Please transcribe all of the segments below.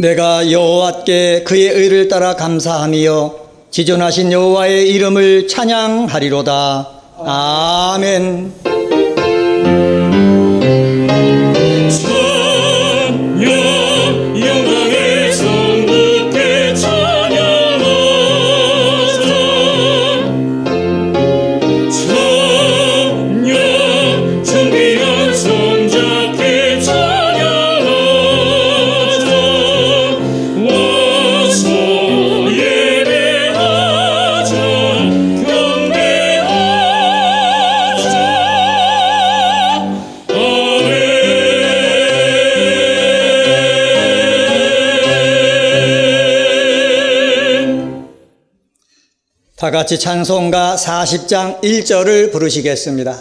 내가 여호와께 그의 의를 따라 감사하며 지존하신 여호와의 이름을 찬양하리로다. 아멘. 다 같이 찬송가 40장 1절을 부르시겠습니다.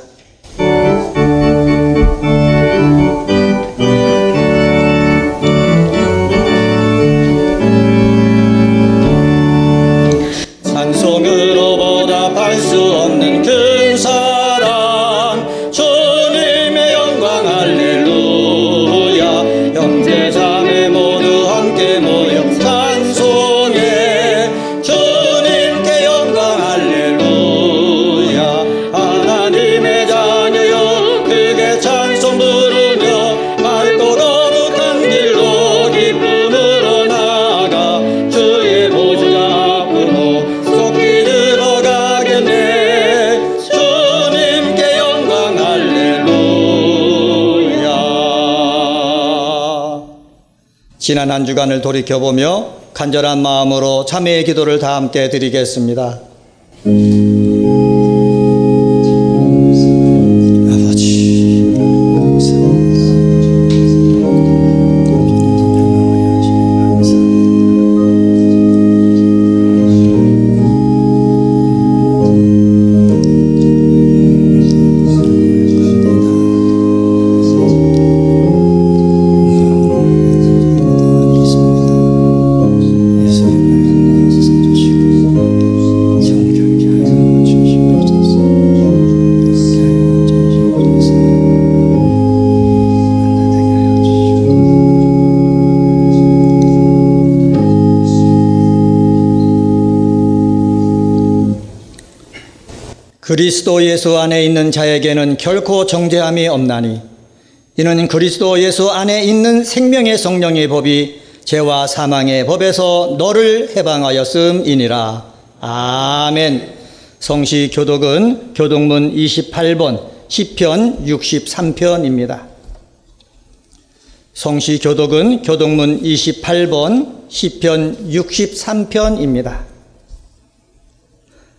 찬송으로 보답할 수 없는 큰 사랑, 주님의 영광 할렐루야. 형제 자매 모두 함께 모여 찬송해 주님께 영광 할렐루야. 하나님의 자녀여 크게 찬송 부르며 맑고 거룩한 길로 기쁨으로 나아가 주의 보좌 앞으로 속히 들어가겠네. 주님께 영광 할렐루야. 지난 한 주간을 돌이켜보며 간절한 마음으로 참회의 기도를 다 함께 드리겠습니다. 아버지, 그리스도 예수 안에 있는 자에게는 결코 정죄함이 없나니 이는 그리스도 예수 안에 있는 생명의 성령의 법이 죄와 사망의 법에서 너를 해방하였음이니라. 아멘. 성시 교독은 교독문 28번 시편 63편입니다. 성시 교독은 교독문 28번 시편 63편입니다.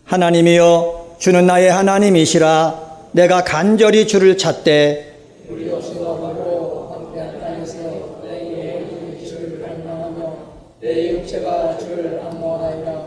하나님이여 주는 나의 하나님이시라. 내가 간절히 주를 찾되 우리 없이도 하고 함께한 땅에서 내 영혼이 주를 갈망하며 내 육체가 주를 안모하나이다.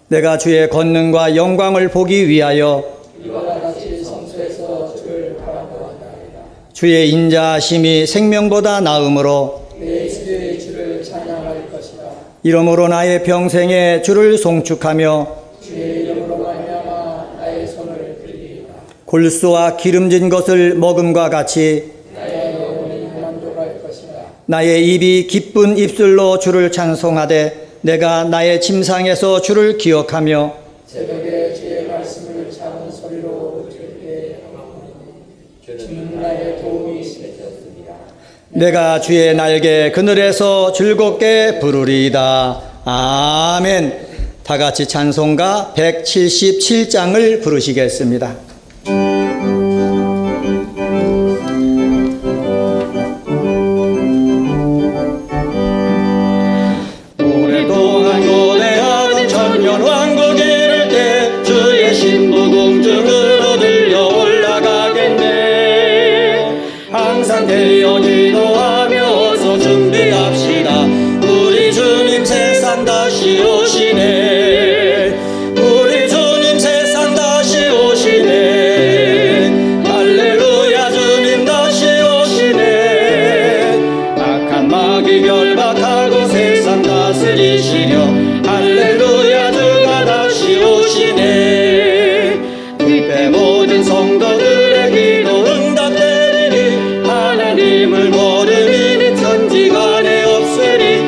내가 주의 권능과 영광을 보기 위하여 이와 같이 성소에서 주를 바라보았나이다. 주의 인자하심이 생명보다 나음으로 내 주의 주를 찬양할 것이다. 이러므로 나의 평생에 주를 송축하며 주의 이름으로 말미암아 나의 손을 들리리라. 골수와 기름진 것을 먹음과 같이 나의 영혼이 만족할 것이다. 나의 입이 기쁜 입술로 주를 찬송하되 내가 나의 침상에서 주를 기억하며 새벽에 주의 말씀을 작은 소리로 들게 주는 나의 도움이 되셨습니다. 내가 주의 날개 그늘에서 즐겁게 부르리이다. 아멘. 다 같이 찬송가 177장을 부르시겠습니다. 오랫동안 고대하던 천년 왕국 이룰 때 주의 신부 궁중으로 들려 올라가겠네. 항상 되어 기도하며 어서 준비합시다. 우리 주님 세상 다시 오시네. 우리 주님 세상 다시 오시네. 할렐루야 주님 다시 오시네. 악한 마귀 결박하고 세상 다스리시려 할렐루야 주가 다시 오시네. 그때 모든 성도들의 기도 응답되리니 하나님을 모르니 천지간에 없으리.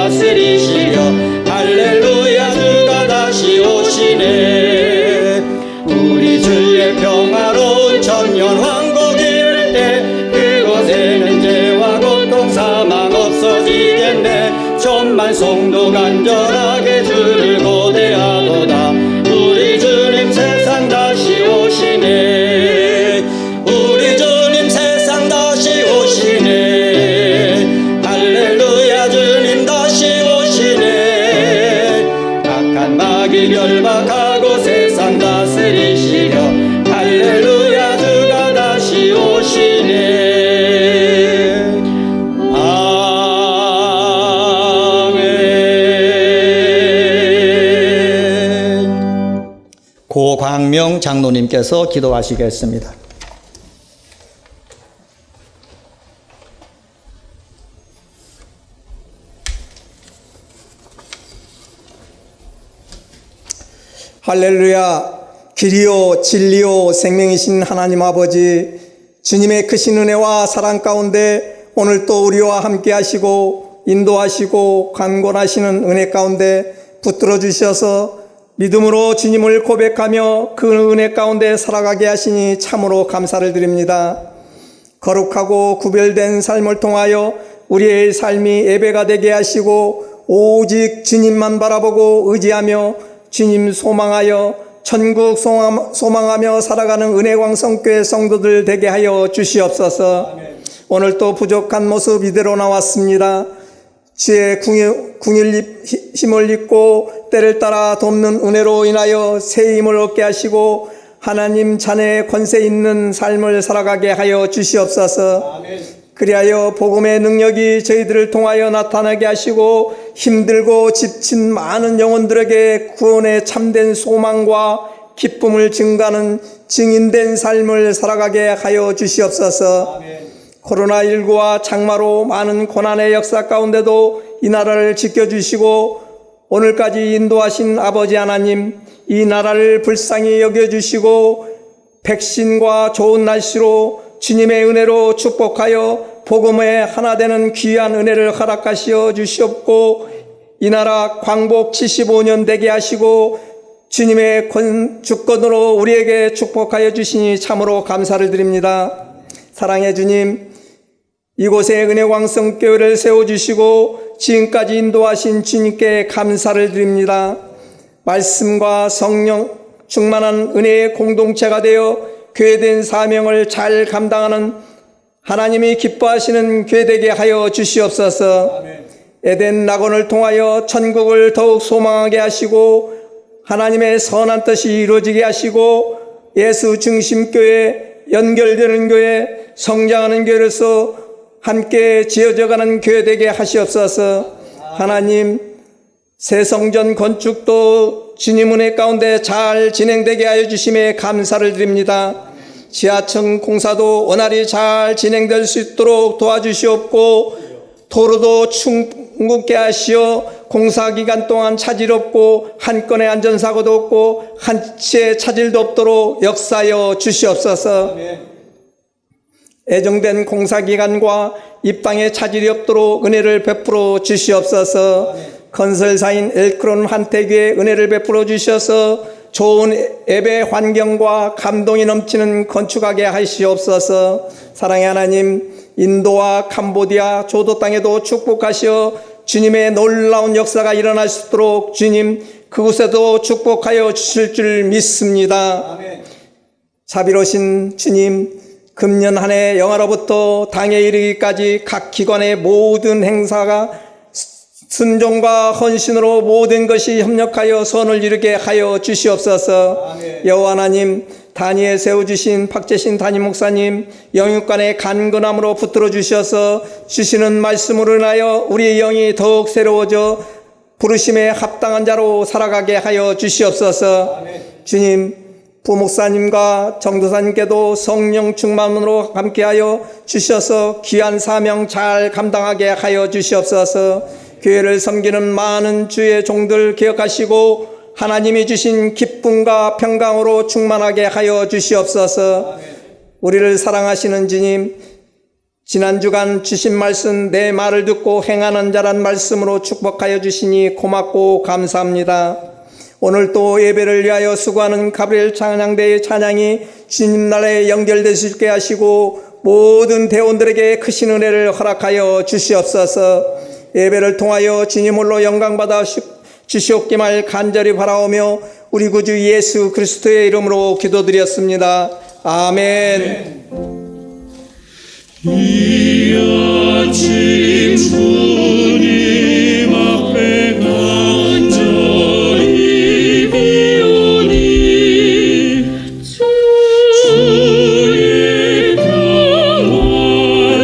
다스리시려 할렐루야 주가 다시 오시네. 우리 주의 평화로운 천년왕국 이룰 때 그곳에는 죄와 고통 사망 없어지겠네. 천만 성도 간절하게 주를 고대하도다. 우리 주님 세상 다시 오시네. 우리 주님 세상 다시 오시네. 할렐루야 주님 다시 오시네. 악한 마귀 결박하고 세상 다스리시려 할렐루야 주가 다시 오시네. 고광명 장로님께서 기도하시겠습니다. 할렐루야. 길이요 진리요 생명이신 하나님 아버지, 주님의 크신 은혜와 사랑 가운데 오늘 또 우리와 함께 하시고 인도하시고 강권하시는 은혜 가운데 붙들어 주셔서 믿음으로 주님을 고백하며 그 은혜 가운데 살아가게 하시니 참으로 감사를 드립니다. 거룩하고 구별된 삶을 통하여 우리의 삶이 예배가 되게 하시고 오직 주님만 바라보고 의지하며 주님 소망하여 천국 소망하며 살아가는 은혜광성교회 성도들 되게 하여 주시옵소서. 오늘 또 부족한 모습 이대로 나왔습니다. 주의 궁일 힘을 입고 때를 따라 돕는 은혜로 인하여 새 힘을 얻게 하시고 하나님 자녀의 권세 있는 삶을 살아가게 하여 주시옵소서. 그리하여 복음의 능력이 저희들을 통하여 나타나게 하시고 힘들고 지친 많은 영혼들에게 구원의 참된 소망과 기쁨을 증가하는 증인된 삶을 살아가게 하여 주시옵소서. 코로나19와 장마로 많은 고난의 역사 가운데도 이 나라를 지켜주시고 오늘까지 인도하신 아버지 하나님, 이 나라를 불쌍히 여겨주시고 백신과 좋은 날씨로 주님의 은혜로 축복하여 복음에 하나 되는 귀한 은혜를 허락하시어 주시옵고 이 나라 광복 75년 되게 하시고 주님의 주권으로 우리에게 축복하여 주시니 참으로 감사를 드립니다. 사랑의 주님, 이곳에 은혜광성교회를 세워주시고 지금까지 인도하신 주님께 감사를 드립니다. 말씀과 성령 충만한 은혜의 공동체가 되어 교회된 사명을 잘 감당하는 하나님이 기뻐하시는 교회 되게 하여 주시옵소서. 에덴 낙원을 통하여 천국을 더욱 소망하게 하시고 하나님의 선한 뜻이 이루어지게 하시고 예수 중심교회, 연결되는 교회, 성장하는 교회로서 함께 지어져가는 교회 되게 하시옵소서. 하나님, 새 성전 건축도 주님 은혜 가운데 잘 진행되게 하여 주심에 감사를 드립니다. 지하층 공사도 원활히 잘 진행될 수 있도록 도와주시옵고 도로도 충분케 하시어 공사 기간 동안 차질 없고 한 건의 안전사고도 없고 한 치의 차질도 없도록 역사하여 주시옵소서. 애정된 공사기관과 입방에 차질이 없도록 은혜를 베풀어 주시옵소서. 건설사인 엘크론 한태교에 은혜를 베풀어 주셔서 좋은 예배 환경과 감동이 넘치는 건축하게 하시옵소서. 사랑의 하나님, 인도와 캄보디아 조도 땅에도 축복하시어 주님의 놀라운 역사가 일어날 수 있도록 주님 그곳에도 축복하여 주실 줄 믿습니다. 자비로우신 주님, 금년 한 해 영하로부터 당에 이르기까지 각 기관의 모든 행사가 순종과 헌신으로 모든 것이 협력하여 선을 이루게 하여 주시옵소서. 여호와 하나님, 단위에 세워주신 박재신 담임 목사님 영육간의 간근함으로 붙들어 주셔서 주시는 말씀으로 인하여 우리의 영이 더욱 새로워져 부르심에 합당한 자로 살아가게 하여 주시옵소서. 주님, 부목사님과 정도사님께도 성령 충만으로 함께하여 주셔서 귀한 사명 잘 감당하게 하여 주시옵소서. 교회를 섬기는 많은 주의 종들 기억하시고 하나님이 주신 기쁨과 평강으로 충만하게 하여 주시옵소서. 우리를 사랑하시는 주님, 지난 주간 주신 말씀 내 말을 듣고 행하는 자란 말씀으로 축복하여 주시니 고맙고 감사합니다. 오늘 또 예배를 위하여 수고하는 가브리엘 찬양대의 찬양이 주님 나라에 연결될 수 있게 하시고 모든 대원들에게 크신 은혜를 허락하여 주시옵소서. 예배를 통하여 주님 홀로 영광받아 주시옵기를 간절히 바라오며 우리 구주 예수 그리스도의 이름으로 기도드렸습니다. 아멘. 이 아침 주님 앞에 간절히 비오니 주의 평안을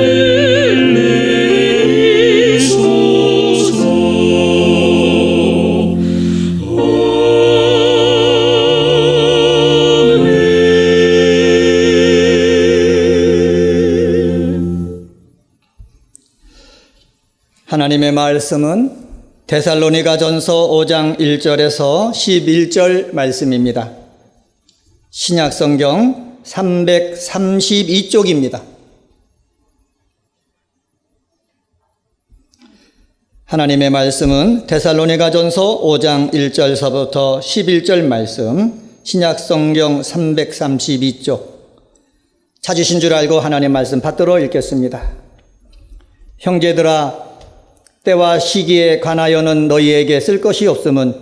내리소서. 하나님의 말씀은 데살로니가전서 5장 1절에서 11절 말씀입니다. 신약성경 332쪽입니다. 하나님의 말씀은 데살로니가전서 5장 1절서부터 11절 말씀, 신약성경 332쪽. 찾으신 줄 알고 하나님 말씀 받들어 읽겠습니다. 형제들아, 때와 시기에 관하여는 너희에게 쓸 것이 없음은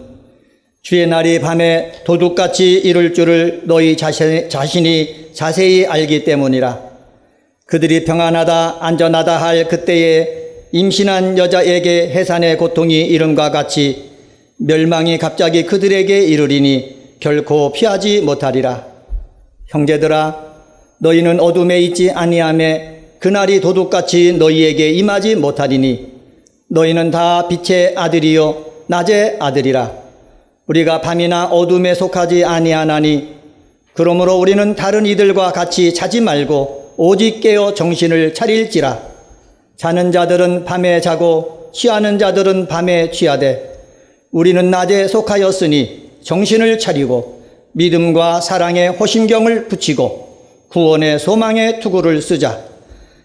주의 날이 밤에 도둑같이 이룰 줄을 너희 자신이 자세히 알기 때문이라. 그들이 평안하다 안전하다 할 그때에 임신한 여자에게 해산의 고통이 이름과 같이 멸망이 갑자기 그들에게 이르리니 결코 피하지 못하리라. 형제들아, 너희는 어둠에 있지 아니하매 그날이 도둑같이 너희에게 임하지 못하리니 너희는 다 빛의 아들이요 낮의 아들이라. 우리가 밤이나 어둠에 속하지 아니하나니 그러므로 우리는 다른 이들과 같이 자지 말고 오직 깨어 정신을 차릴지라. 자는 자들은 밤에 자고 취하는 자들은 밤에 취하되 우리는 낮에 속하였으니 정신을 차리고 믿음과 사랑에 호심경을 붙이고 구원의 소망의 투구를 쓰자.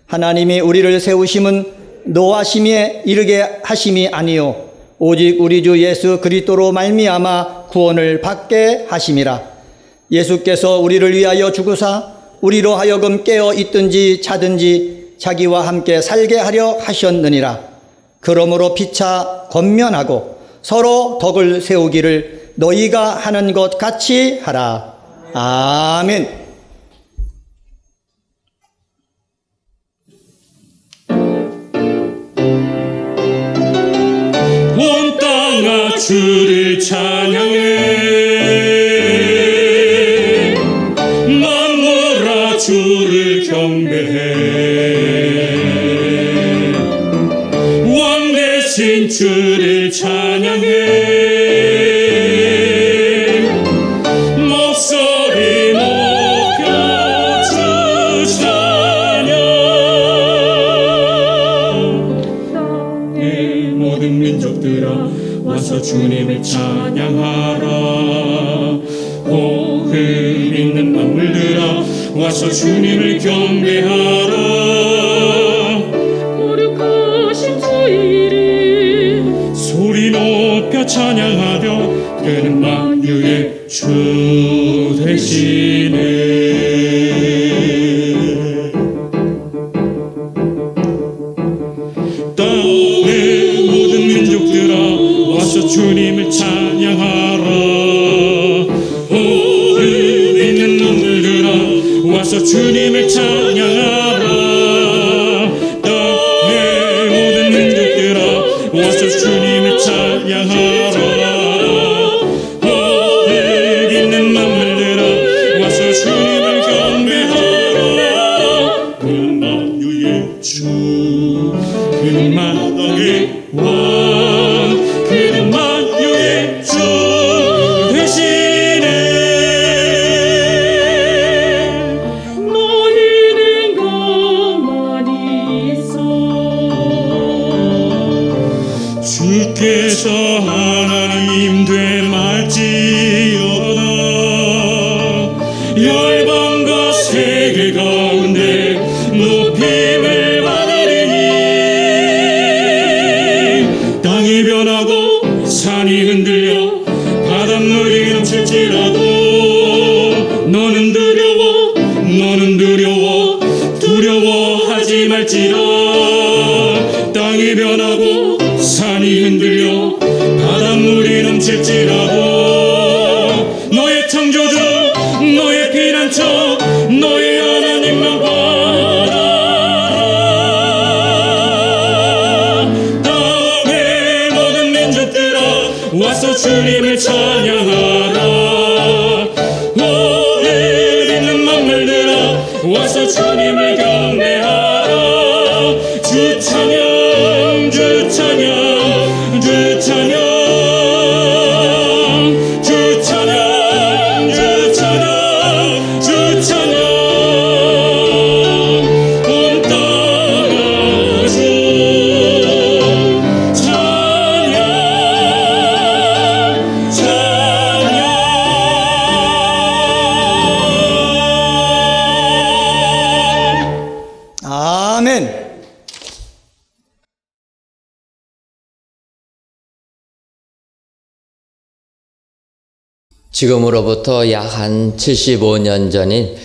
하나님이 우리를 세우심은 노하심에 이르게 하심이 아니요 오직 우리 주 예수 그리스도로 말미암아 구원을 받게 하심이라. 예수께서 우리를 위하여 죽으사 우리로 하여금 깨어 있든지 자든지 자기와 함께 살게 하려 하셨느니라. 그러므로 피차 권면하고 서로 덕을 세우기를 너희가 하는 것 같이 하라. 아멘. 온 땅아 주를 찬양해. 만물아 주를 경배해. 왕 대신 주를 찬양해. 목소리 높여 주 찬양. 땅의 모든 민족들아 와서 주님을 찬양하라. 호흡 있는 만물들아 와서 주님을 경배하라. 거룩하신 주의 이름 소리 높여 찬양하며 그는 만유의 주 되시네. 땅의 모든 민족들아 와서 주님을 찬양하라. 호흡 있는 눈물들아 와서 주님을 찬양하라. 땅의 모든 민족들아 와서 주님을 찬양하라. 호흡 있는 눈물들아 와서 주님을 경배하라. 그는 만유의 주 그는 만왕의 왕 그는 만유의 주 되시네. 너희는 가만히 있어. 주께서 하나님 될 말지어다. 열방과 세계 가운데 높임을 받 산이 흔들려 바닷물이 넘칠지라도 너는 두려워 두려워하지 말지라. 땅이 변하고 산이 흔들려 바닷물이 넘칠지라도 너의 창조주 너의 피난처 너의 하나님만 바라라. 땅의 모든 민족들아 와서 주님을 찬양하라. 오늘 있는 만물들아 와서 주님을 경배하라. 주 찬양 주 찬양 주 찬양 주 찬양 주 찬양 주 찬양 온 땅아 주 찬양 찬양. 아멘. 지금으로부터 약 한 75년 전인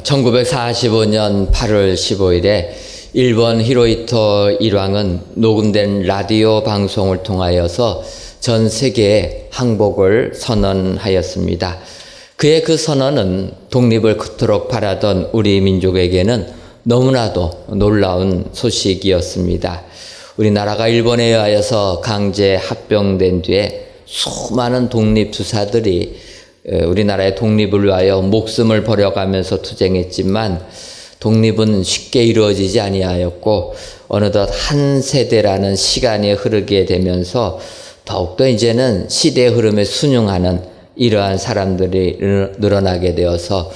1945년 8월 15일에 일본 히로히토 일왕은 녹음된 라디오 방송을 통하여서 전 세계에 항복을 선언하였습니다. 그의 그 선언은 독립을 그토록 바라던 우리 민족에게는 너무나도 놀라운 소식이었습니다. 우리나라가 일본에 의하여서 강제 합병된 뒤에 수많은 독립투사들이 우리나라의 독립을 위하여 목숨을 버려가면서 투쟁했지만 독립은 쉽게 이루어지지 아니하였고 어느덧 한 세대라는 시간이 흐르게 되면서 더욱더 이제는 시대의 흐름에 순응하는 이러한 사람들이 늘어나게 되어서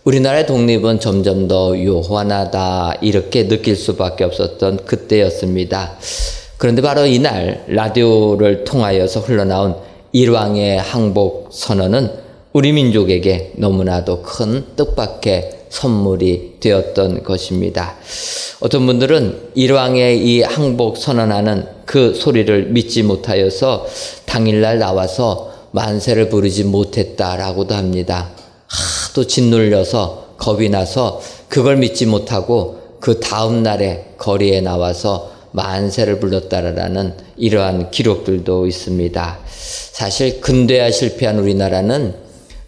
우리나라의 독립은 점점 더 요원하다 이렇게 느낄 수밖에 없었던 그때였습니다. 그런데 바로 이날 라디오를 통하여서 흘러나온 일왕의 항복 선언은 우리 민족에게 너무나도 큰 뜻밖의 선물이 되었던 것입니다. 어떤 분들은 일왕의 이 항복 선언하는 그 소리를 믿지 못하여서 당일날 나와서 만세를 부르지 못했다라고도 합니다. 하도 짓눌려서 겁이 나서 그걸 믿지 못하고 그 다음 날에 거리에 나와서 만세를 불렀다라는 이러한 기록들도 있습니다. 사실 근대화 실패한 우리나라는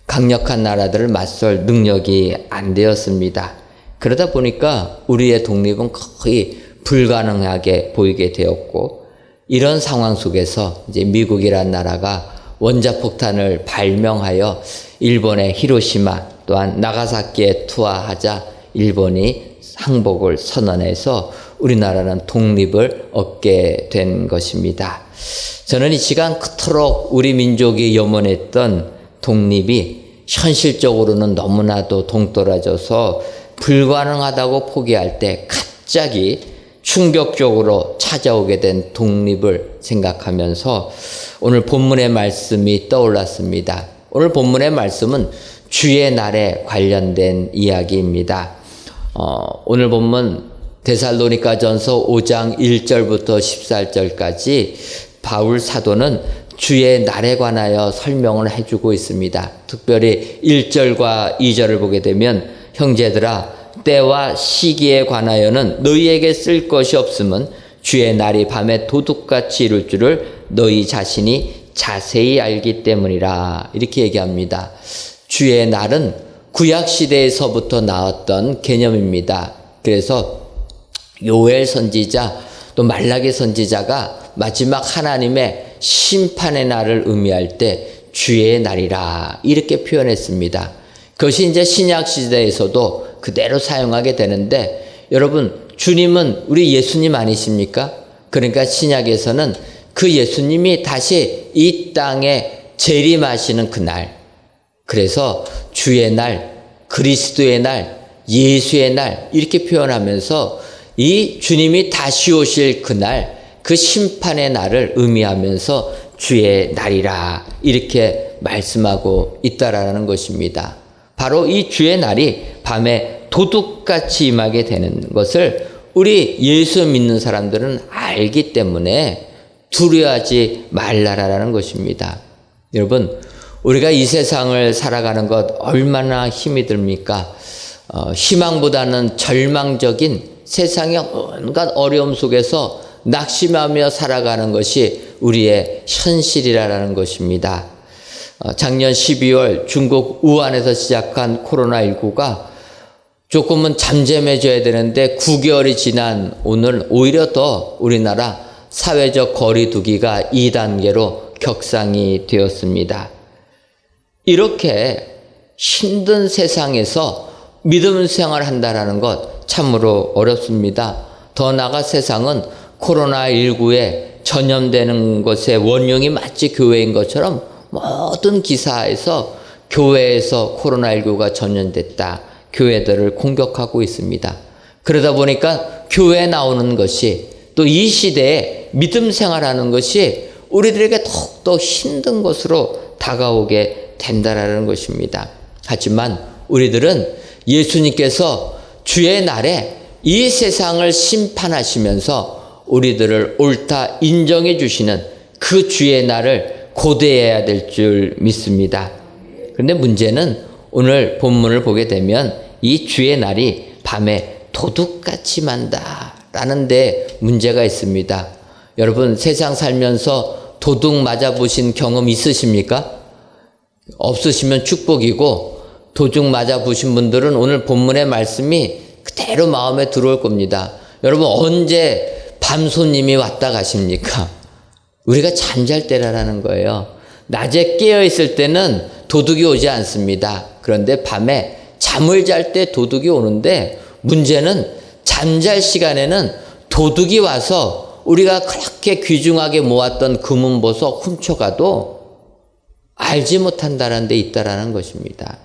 강력한 나라들을 맞설 능력이 안 되었습니다. 그러다 보니까 우리의 독립은 거의 불가능하게 보이게 되었고 이런 상황 속에서 이제 미국이란 나라가 원자폭탄을 발명하여 일본의 히로시마 또한 나가사키에 투하하자 일본이 항복을 선언해서 우리나라는 독립을 얻게 된 것입니다. 저는 이 시간 그토록 우리 민족이 염원했던 독립이 현실적으로는 너무나도 동떨어져서 불가능하다고 포기할 때 갑자기 충격적으로 찾아오게 된 독립을 생각하면서 오늘 본문의 말씀이 떠올랐습니다. 오늘 본문의 말씀은 주의 날에 관련된 이야기입니다. 오늘 본문 데살로니가전서 5장 1절부터 14절까지 바울 사도는 주의 날에 관하여 설명을 해주고 있습니다. 특별히 1절과 2절을 보게 되면 형제들아 때와 시기에 관하여는 너희에게 쓸 것이 없음은 주의 날이 밤에 도둑같이 이룰 줄을 너희 자신이 자세히 알기 때문이라 이렇게 얘기합니다. 주의 날은 구약시대에서부터 나왔던 개념입니다. 그래서 요엘 선지자 또 말라기 선지자가 마지막 하나님의 심판의 날을 의미할 때 주의 날이라 이렇게 표현했습니다. 그것이 이제 신약 시대에서도 그대로 사용하게 되는데 여러분 주님은 우리 예수님 아니십니까? 그러니까 신약에서는 그 예수님이 다시 이 땅에 재림하시는 그날 그래서 주의 날, 그리스도의 날, 예수의 날 이렇게 표현하면서 이 주님이 다시 오실 그날 그 심판의 날을 의미하면서 주의 날이라 이렇게 말씀하고 있다라는 것입니다. 바로 이 주의 날이 밤에 도둑같이 임하게 되는 것을 우리 예수 믿는 사람들은 알기 때문에 두려워하지 말라라는 것입니다. 여러분, 우리가 이 세상을 살아가는 것 얼마나 힘이 듭니까? 희망보다는 절망적인 세상의 온갖 어려움 속에서 낙심하며 살아가는 것이 우리의 현실이라는 것입니다. 작년 12월 중국 우한에서 시작한 코로나19가 조금은 잠잠해져야 되는데 9개월이 지난 오늘 오히려 더 우리나라 사회적 거리 두기가 2단계로 격상이 되었습니다. 이렇게 힘든 세상에서 믿음 생활을 한다는 것 참으로 어렵습니다. 더 나아가 세상은 코로나19에 전염되는 것의 원흉이 마치 교회인 것처럼 모든 기사에서 교회에서 코로나19가 전염됐다, 교회들을 공격하고 있습니다. 그러다 보니까 교회에 나오는 것이 또 이 시대에 믿음 생활하는 것이 우리들에게 더욱더 힘든 것으로 다가오게 된다라는 것입니다. 하지만 우리들은 예수님께서 주의 날에 이 세상을 심판하시면서 우리들을 옳다 인정해 주시는 그 주의 날을 고대해야 될 줄 믿습니다. 그런데 문제는 오늘 본문을 보게 되면 이 주의 날이 밤에 도둑같이 만다라는 데 문제가 있습니다. 여러분, 세상 살면서 도둑 맞아보신 경험 있으십니까? 없으시면 축복이고, 도둑 맞아보신 분들은 오늘 본문의 말씀이 그대로 마음에 들어올 겁니다. 여러분, 언제 밤 손님이 왔다 가십니까? 우리가 잠잘 때라는 거예요. 낮에 깨어있을 때는 도둑이 오지 않습니다. 그런데 밤에 잠을 잘 때 도둑이 오는데, 문제는 잠잘 시간에는 도둑이 와서 우리가 그렇게 귀중하게 모았던 금은보석 훔쳐가도 알지 못한다는 데 있다라는 것입니다.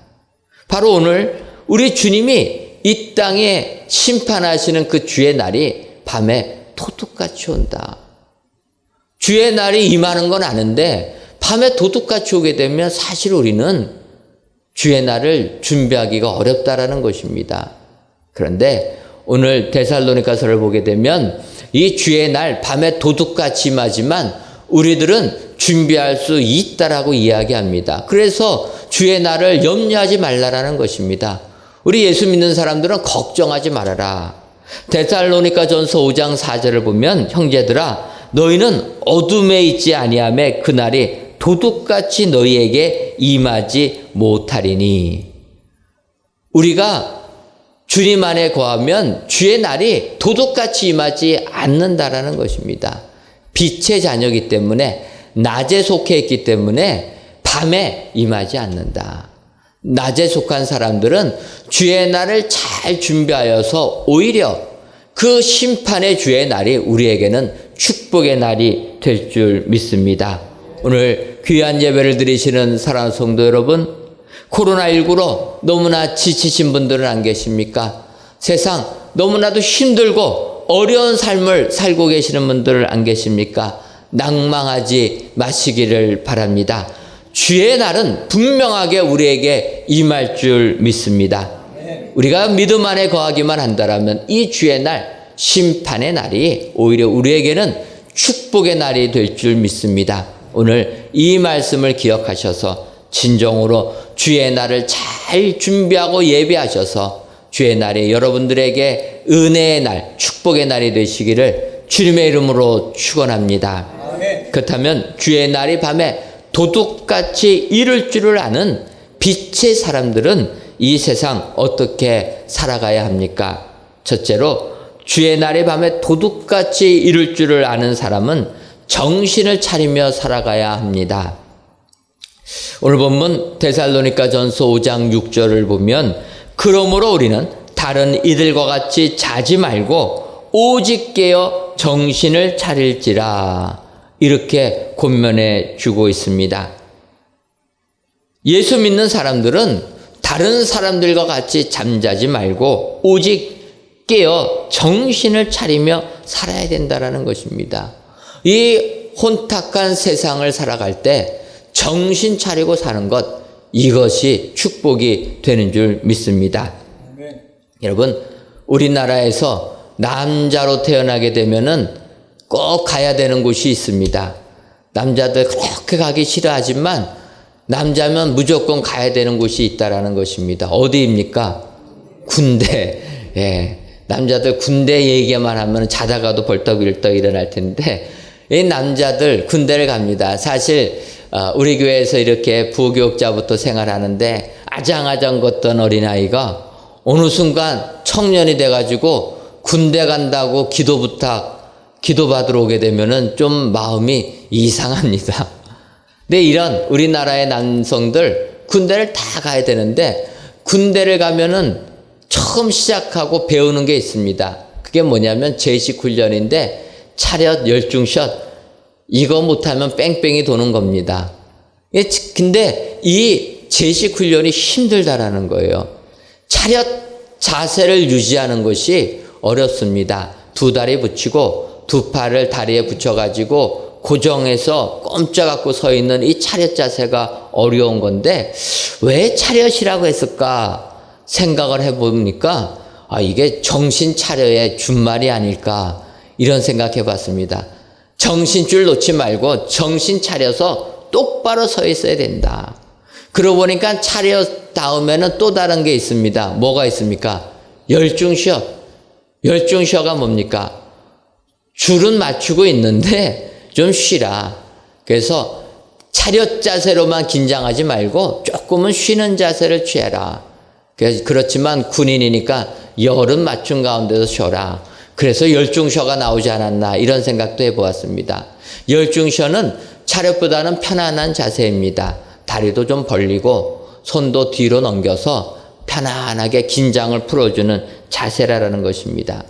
바로 오늘 우리 주님이 이 땅에 심판하시는 그 주의 날이 밤에 도둑같이 온다. 주의 날이 임하는 건 아는데 밤에 도둑같이 오게 되면 사실 우리는 주의 날을 준비하기가 어렵다라는 것입니다. 그런데 오늘 데살로니가서를 보게 되면 이 주의 날 밤에 도둑같이 임하지만 우리들은 준비할 수 있다라고 이야기합니다. 그래서 주의 날을 염려하지 말라라는 것입니다. 우리 예수 믿는 사람들은 걱정하지 말아라. 데살로니가전서 5장 4절을 보면 형제들아 너희는 어둠에 있지 아니하매 그날이 도둑같이 너희에게 임하지 못하리니. 우리가 주님 안에 거하면 주의 날이 도둑같이 임하지 않는다라는 것입니다. 빛의 자녀이기 때문에, 낮에 속해 있기 때문에 밤에 임하지 않는다. 낮에 속한 사람들은 주의 날을 잘 준비하여서 오히려 그 심판의 주의 날이 우리에게는 축복의 날이 될 줄 믿습니다. 오늘 귀한 예배를 드리시는 사랑하는 성도 여러분, 코로나19로 너무나 지치신 분들은 안 계십니까? 세상 너무나도 힘들고 어려운 삶을 살고 계시는 분들은 안 계십니까? 낭망하지 마시기를 바랍니다. 주의 날은 분명하게 우리에게 임할 줄 믿습니다. 우리가 믿음 안에 거하기만 한다면 이 주의 날, 심판의 날이 오히려 우리에게는 축복의 날이 될 줄 믿습니다. 오늘 이 말씀을 기억하셔서 진정으로 주의 날을 잘 준비하고 예배하셔서 주의 날이 여러분들에게 은혜의 날, 축복의 날이 되시기를 주님의 이름으로 축원합니다. 그렇다면 주의 날이 밤에 도둑같이 이룰 줄을 아는 빛의 사람들은 이 세상 어떻게 살아가야 합니까? 첫째로 주의 날이 밤에 도둑같이 이룰 줄을 아는 사람은 정신을 차리며 살아가야 합니다. 오늘 본문 데살로니가전서 5장 6절을 보면 그러므로 우리는 다른 이들과 같이 자지 말고 오직 깨어 정신을 차릴지라 이렇게 권면해 주고 있습니다. 예수 믿는 사람들은 다른 사람들과 같이 잠자지 말고 오직 깨어 정신을 차리며 살아야 된다는 것입니다. 이 혼탁한 세상을 살아갈 때 정신 차리고 사는 것, 이것이 축복이 되는 줄 믿습니다. 여러분, 우리나라에서 남자로 태어나게 되면은 꼭 가야 되는 곳이 있습니다. 남자들 그렇게 가기 싫어하지만 남자면 무조건 가야 되는 곳이 있다라는 것입니다. 어디입니까? 군대. 예. 남자들 군대 얘기만 하면 자다가도 벌떡벌떡 일어날 텐데 이 남자들 군대를 갑니다. 사실 우리 교회에서 이렇게 부교육자부터 생활하는데 아장아장 걷던 어린아이가 어느 순간 청년이 돼가지고 군대 간다고 기도받으러 오게 되면은 좀 마음이 이상합니다. 근데 이런 우리나라의 남성들 군대를 다 가야 되는데 군대를 가면은 처음 시작하고 배우는 게 있습니다. 그게 뭐냐면 제식 훈련인데 차렷 열중샷 이거 못하면 뺑뺑이 도는 겁니다. 근데 이 제식 훈련이 힘들다라는 거예요. 차렷 자세를 유지하는 것이 어렵습니다. 두 다리 붙이고 두 팔을 다리에 붙여가지고 고정해서 꼼짝않고 서 있는 이 차렷 자세가 어려운 건데 왜 차렷이라고 했을까 생각을 해보니까 이게 정신 차려의 준말이 아닐까 이런 생각해 봤습니다. 정신줄 놓지 말고 정신 차려서 똑바로 서 있어야 된다. 그러고 보니까 차렷 다음에는 또 다른 게 있습니다. 뭐가 있습니까? 열중시어. 열중시어가 뭡니까? 줄은 맞추고 있는데 좀 쉬라. 그래서 차렷 자세로만 긴장하지 말고 조금은 쉬는 자세를 취해라. 그렇지만 군인이니까 열은 맞춘 가운데서 쉬어라. 그래서 열중셔가 나오지 않았나 이런 생각도 해보았습니다. 열중셔는 차렷보다는 편안한 자세입니다. 다리도 좀 벌리고 손도 뒤로 넘겨서 편안하게 긴장을 풀어주는 자세라는 것입니다.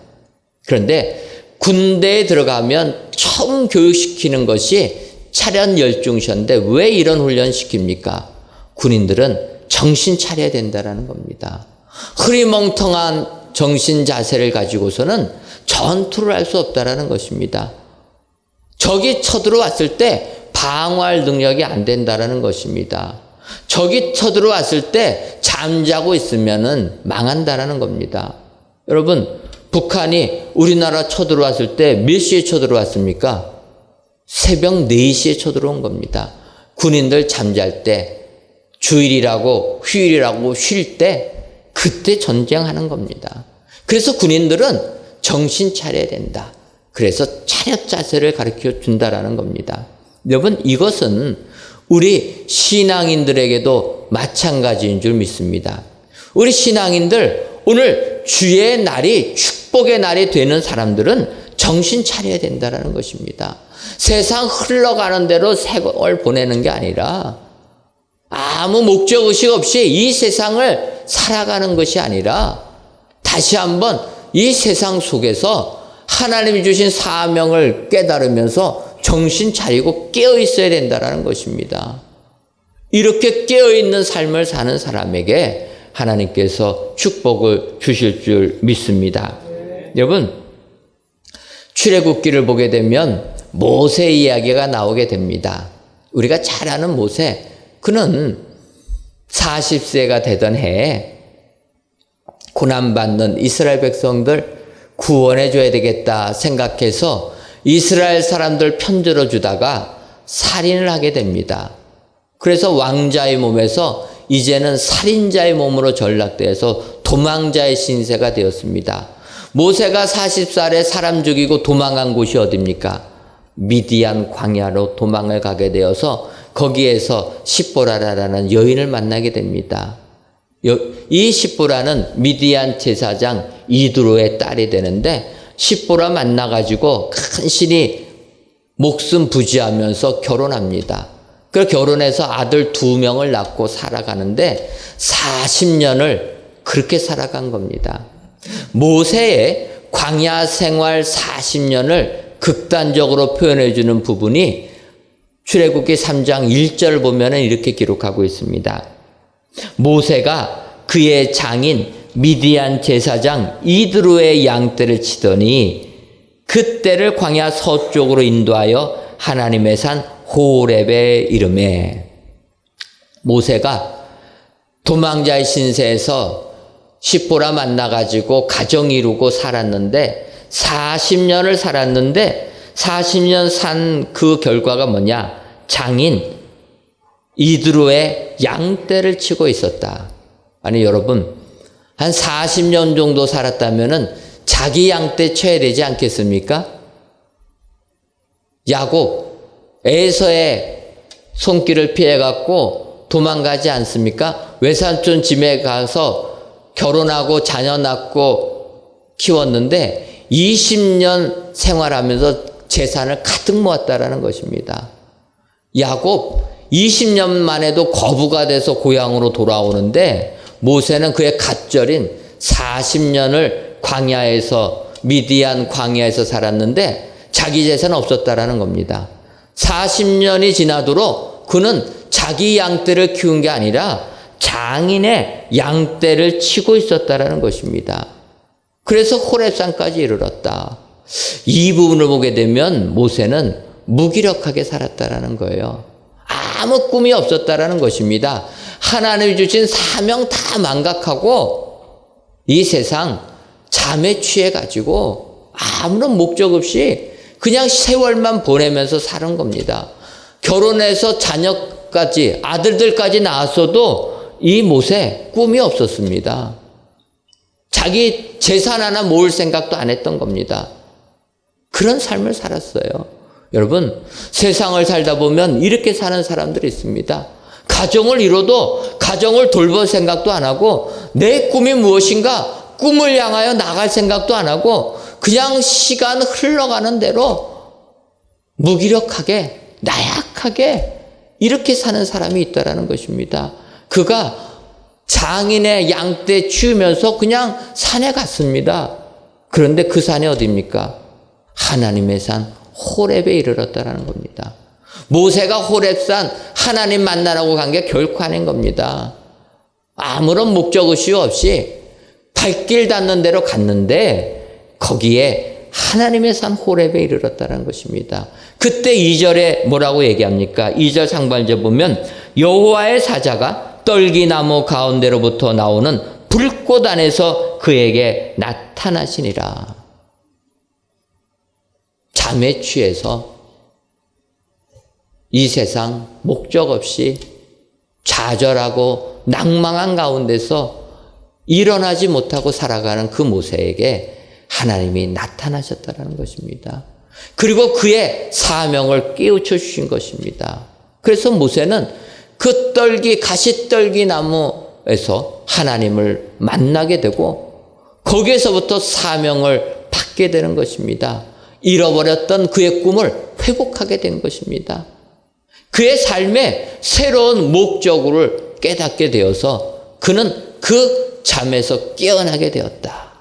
그런데 군대에 들어가면 처음 교육시키는 것이 차렷 열중셔인데 왜 이런 훈련 시킵니까? 군인들은 정신 차려야 된다는 겁니다. 흐리멍텅한 정신 자세를 가지고서는 전투를 할 수 없다는 것입니다. 적이 쳐들어왔을 때 방어할 능력이 안 된다는 것입니다. 적이 쳐들어왔을 때 잠자고 있으면 망한다는 겁니다. 여러분, 북한이 우리나라 쳐들어왔을 때 몇 시에 쳐들어왔습니까? 새벽 4시에 쳐들어온 겁니다. 군인들 잠잘 때 주일이라고 휴일이라고 쉴 때 그때 전쟁하는 겁니다. 그래서 군인들은 정신 차려야 된다. 그래서 차렷 자세를 가르쳐 준다라는 겁니다. 여러분, 이것은 우리 신앙인들에게도 마찬가지인 줄 믿습니다. 우리 신앙인들 오늘 주의 날이 축복의 날이 되는 사람들은 정신 차려야 된다는 것입니다. 세상 흘러가는 대로 세월 보내는 게 아니라 아무 목적의식 없이 이 세상을 살아가는 것이 아니라 다시 한번 이 세상 속에서 하나님이 주신 사명을 깨달으면서 정신 차리고 깨어 있어야 된다는 것입니다. 이렇게 깨어 있는 삶을 사는 사람에게 하나님께서 축복을 주실 줄 믿습니다. 여러분, 출애굽기를 보게 되면 모세 이야기가 나오게 됩니다. 우리가 잘 아는 모세, 그는 40세가 되던 해에 고난받는 이스라엘 백성들 구원해 줘야 되겠다 생각해서 이스라엘 사람들 편들어 주다가 살인을 하게 됩니다. 그래서 왕자의 몸에서 이제는 살인자의 몸으로 전락돼서 도망자의 신세가 되었습니다. 모세가 40살에 사람 죽이고 도망간 곳이 어디입니까? 미디안 광야로 도망을 가게 되어서 거기에서 십보라라는 여인을 만나게 됩니다. 이 십보라는 미디안 제사장 이드로의 딸이 되는데 십보라 만나가지고 간신히 목숨 부지하면서 결혼합니다. 그 결혼해서 아들 2명을 낳고 살아가는데 40년을 그렇게 살아간 겁니다. 모세의 광야 생활 40년을 극단적으로 표현해 주는 부분이 출애굽기 3장 1절 보면 이렇게 기록하고 있습니다. 모세가 그의 장인 미디안 제사장 이드로의 양떼를 치더니 그떼를 광야 서쪽으로 인도하여 하나님의 산 호렙에 이르매. 모세가 도망자의 신세에서 십보라 만나가지고 가정 이루고 살았는데 40년을 살았는데 40년 산 그 결과가 뭐냐? 장인 이드로의 양떼를 치고 있었다. 아니 여러분, 한 40년 정도 살았다면은 자기 양떼 쳐야 되지 않겠습니까? 야곱 에서의 손길을 피해갖고 도망가지 않습니까? 외삼촌 집에 가서 결혼하고 자녀 낳고 키웠는데 20년 생활하면서 재산을 가득 모았다라는 것입니다. 야곱 20년 만에도 거부가 돼서 고향으로 돌아오는데 모세는 그의 갑절인 40년을 광야에서 미디안 광야에서 살았는데 자기 재산은 없었다라는 겁니다. 40년이 지나도록 그는 자기 양떼를 키운 게 아니라 장인의 양떼를 치고 있었다라는 것입니다. 그래서 호렙산까지 이르렀다. 이 부분을 보게 되면 모세는 무기력하게 살았다라는 거예요. 아무 꿈이 없었다라는 것입니다. 하나님이 주신 사명 다 망각하고 이 세상 잠에 취해가지고 아무런 목적 없이 그냥 세월만 보내면서 사는 겁니다. 결혼해서 자녀까지 아들들까지 낳았어도 이 모세 꿈이 없었습니다. 자기 재산 하나 모을 생각도 안 했던 겁니다. 그런 삶을 살았어요. 여러분, 세상을 살다 보면 이렇게 사는 사람들이 있습니다. 가정을 이뤄도 가정을 돌볼 생각도 안 하고 내 꿈이 무엇인가 꿈을 향하여 나갈 생각도 안 하고 그냥 시간 흘러가는 대로 무기력하게 나약하게 이렇게 사는 사람이 있다라는 것입니다. 그가 장인의 양떼 치우면서 그냥 산에 갔습니다. 그런데 그 산이 어디입니까? 하나님의 산 호렙에 이르렀다라는 겁니다. 모세가 호렙산 하나님 만나라고 간 게 결코 아닌 겁니다. 아무런 목적의식 없이 발길 닿는 대로 갔는데 거기에 하나님의 산 호렙에 이르렀다는 것입니다. 그때 2절에 뭐라고 얘기합니까? 2절 상반절 보면 여호와의 사자가 떨기나무 가운데로부터 나오는 불꽃 안에서 그에게 나타나시니라. 잠에 취해서 이 세상 목적 없이 좌절하고 낭망한 가운데서 일어나지 못하고 살아가는 그 모세에게 하나님이 나타나셨다는 것입니다. 그리고 그의 사명을 깨우쳐 주신 것입니다. 그래서 모세는 그 가시떨기 나무에서 하나님을 만나게 되고 거기에서부터 사명을 받게 되는 것입니다. 잃어버렸던 그의 꿈을 회복하게 된 것입니다. 그의 삶에 새로운 목적을 깨닫게 되어서 그는 그 잠에서 깨어나게 되었다.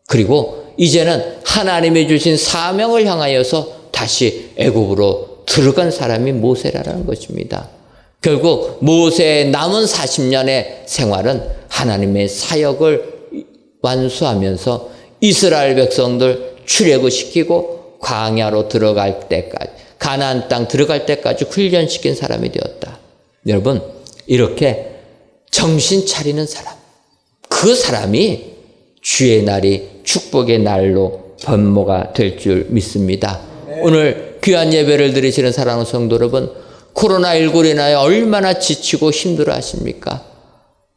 그리고 이제는 하나님이 주신 사명을 향하여서 다시 애굽으로 들어간 사람이 모세라는 것입니다. 결국 모세의 남은 40년의 생활은 하나님의 사역을 완수하면서 이스라엘 백성들 출애굽시키고 광야로 들어갈 때까지 가나안 땅 들어갈 때까지 훈련시킨 사람이 되었다. 여러분, 이렇게 정신 차리는 사람, 그 사람이 주의 날이 축복의 날로 변모가 될 줄 믿습니다. 오늘 귀한 예배를 드리시는 사랑하는 성도 여러분, 코로나19로 인하여 얼마나 지치고 힘들어 하십니까?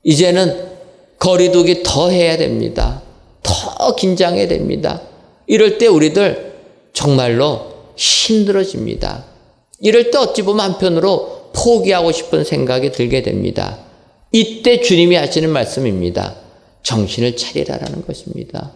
이제는 거리두기 더 해야 됩니다. 더 긴장해야 됩니다. 이럴 때 우리들 정말로 힘들어집니다. 이럴 때 어찌 보면 한편으로 포기하고 싶은 생각이 들게 됩니다. 이때 주님이 하시는 말씀입니다. 정신을 차리라라는 것입니다.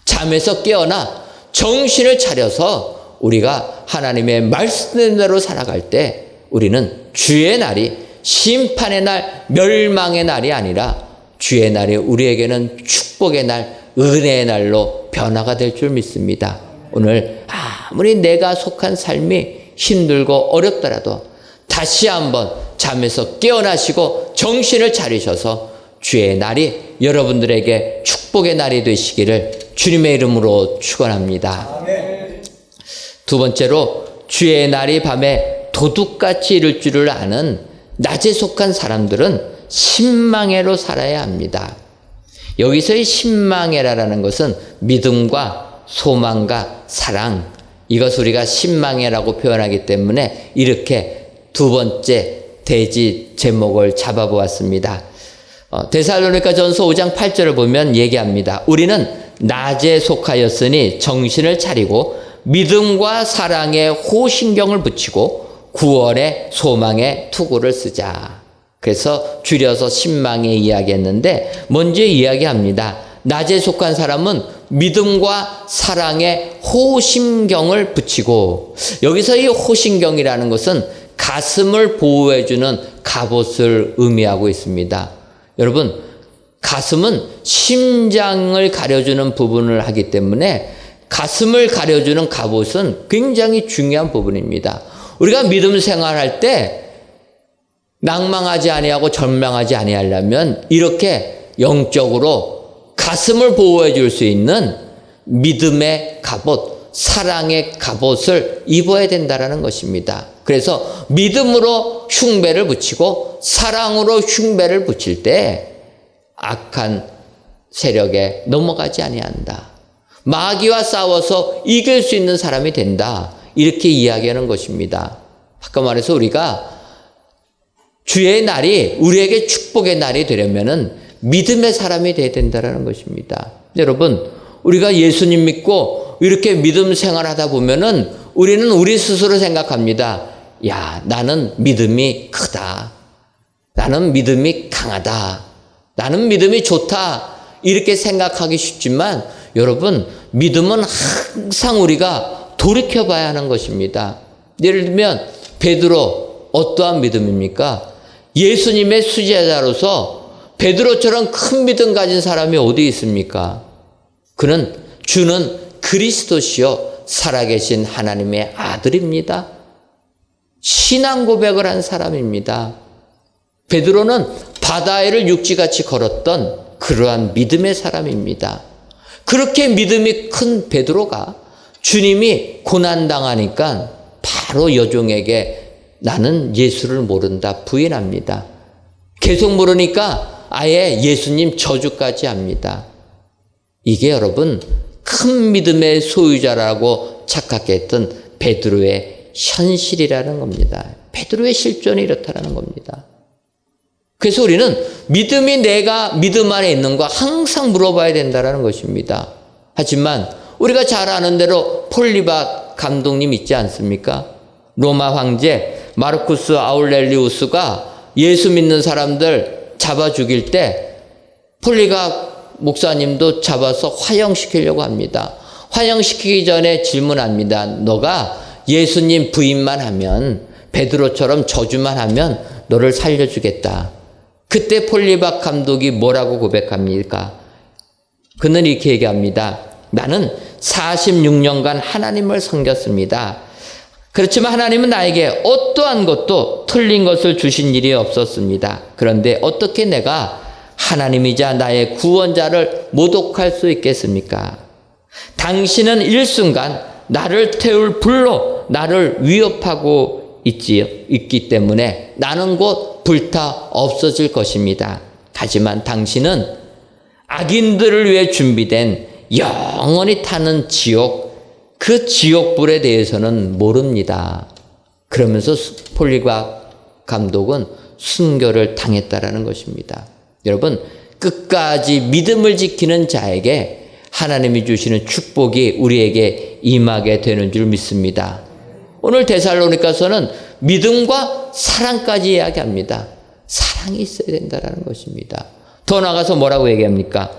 잠에서 깨어나 정신을 차려서 우리가 하나님의 말씀대로 살아갈 때 우리는 주의 날이 심판의 날, 멸망의 날이 아니라 주의 날이 우리에게는 축복의 날, 은혜의 날로 변화가 될 줄 믿습니다. 오늘 아무리 내가 속한 삶이 힘들고 어렵더라도 다시 한번 잠에서 깨어나시고 정신을 차리셔서 주의 날이 여러분들에게 축복의 날이 되시기를 주님의 이름으로 축원합니다. 두 번째로 주의 날이 밤에 도둑같이 이를 줄을 아는 낮에 속한 사람들은 신망애로 살아야 합니다. 여기서의 신망애라는 것은 믿음과 소망과 사랑, 이것 우리가 신망이라고 표현하기 때문에 이렇게 두 번째 대지 제목을 잡아보았습니다. 데살로니가전서 5장 8절을 보면 얘기합니다. 우리는 낮에 속하였으니 정신을 차리고 믿음과 사랑에 호신경을 붙이고 구원의 소망의 투구를 쓰자. 그래서 줄여서 신망의 이야기했는데 먼저 이야기합니다. 낮에 속한 사람은 믿음과 사랑에 호심경을 붙이고, 여기서 이 호심경이라는 것은 가슴을 보호해주는 갑옷을 의미하고 있습니다. 여러분, 가슴은 심장을 가려주는 부분을 하기 때문에 가슴을 가려주는 갑옷은 굉장히 중요한 부분입니다. 우리가 믿음 생활할 때 낭망하지 아니하고 절망하지 아니하려면 이렇게 영적으로 가슴을 보호해 줄 수 있는 믿음의 갑옷, 사랑의 갑옷을 입어야 된다는 것입니다. 그래서 믿음으로 흉배를 붙이고 사랑으로 흉배를 붙일 때 악한 세력에 넘어가지 아니한다. 마귀와 싸워서 이길 수 있는 사람이 된다. 이렇게 이야기하는 것입니다. 아까 말해서 우리가 주의 날이 우리에게 축복의 날이 되려면은 믿음의 사람이 되어야 된다는 것입니다. 여러분, 우리가 예수님 믿고 이렇게 믿음 생활하다 보면은 우리는 우리 스스로 생각합니다. 야, 나는 믿음이 크다. 나는 믿음이 강하다. 나는 믿음이 좋다. 이렇게 생각하기 쉽지만 여러분, 믿음은 항상 우리가 돌이켜봐야 하는 것입니다. 예를 들면 베드로, 어떠한 믿음입니까? 예수님의 수제자로서 베드로처럼 큰 믿음 가진 사람이 어디 있습니까? 주는 그리스도시요 살아계신 하나님의 아들입니다. 신앙 고백을 한 사람입니다. 베드로는 바다에를 육지같이 걸었던 그러한 믿음의 사람입니다. 그렇게 믿음이 큰 베드로가 주님이 고난당하니까 바로 여종에게 나는 예수를 모른다 부인합니다. 계속 모르니까 아예 예수님 저주까지 합니다. 이게 여러분 큰 믿음의 소유자라고 착각했던 베드로의 현실이라는 겁니다. 베드로의 실존이 이렇다는 겁니다. 그래서 우리는 믿음이 내가 믿음 안에 있는 거 항상 물어봐야 된다는 것입니다. 하지만 우리가 잘 아는 대로 폴리박 감독님 있지 않습니까? 로마 황제 마르쿠스 아울렐리우스가 예수 믿는 사람들 잡아 죽일 때 폴리박 목사님도 잡아서 화형시키려고 합니다. 화형시키기 전에 질문합니다. 너가 예수님 부인만 하면, 베드로처럼 저주만 하면 너를 살려주겠다. 그때 폴리박 감독이 뭐라고 고백합니까? 그는 이렇게 얘기합니다. 나는 46년간 하나님을 섬겼습니다. 그렇지만 하나님은 나에게 어떠한 것도 틀린 것을 주신 일이 없었습니다. 그런데 어떻게 내가 하나님이자 나의 구원자를 모독할 수 있겠습니까? 당신은 일순간 나를 태울 불로 나를 위협하고 있기 때문에 나는 곧 불타 없어질 것입니다. 하지만 당신은 악인들을 위해 준비된 영원히 타는 지옥, 그 지옥불에 대해서는 모릅니다. 그러면서 폴리박 감독은 순교를 당했다라는 것입니다. 여러분, 끝까지 믿음을 지키는 자에게 하나님이 주시는 축복이 우리에게 임하게 되는 줄 믿습니다. 오늘 데살로니가서는 믿음과 사랑까지 이야기합니다. 사랑이 있어야 된다는 것입니다. 더 나아가서 뭐라고 얘기합니까?